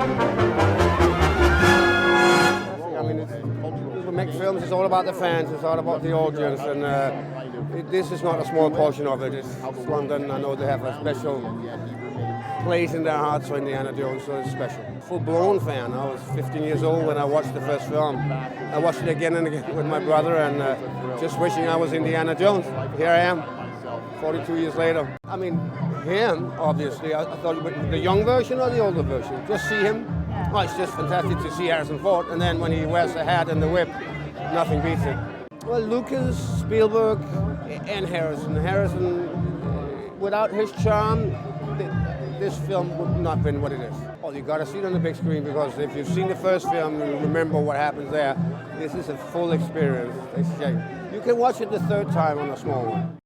I mean, we make films, it's all about the fans, it's all about the audience, and this is not a small portion of it. It's London. I know they have a special place in their hearts for Indiana Jones, so it's special. Full-blown fan. I was 15 years old when I watched the first film. I watched it again and again with my brother, and just wishing I was Indiana Jones. Here I am, 42 years later. I mean, him, obviously. I thought the young version or the older version. Just see him. Oh, it's just fantastic to see Harrison Ford, and then when he wears the hat and the whip, nothing beats it. Well, Lucas, Spielberg, and Harrison. Harrison, without his charm, this film would not have been what it is. Well, you got to see it on the big screen, because if you've seen the first film, you remember what happens there. This is a full experience. You can watch it the third time on a small one.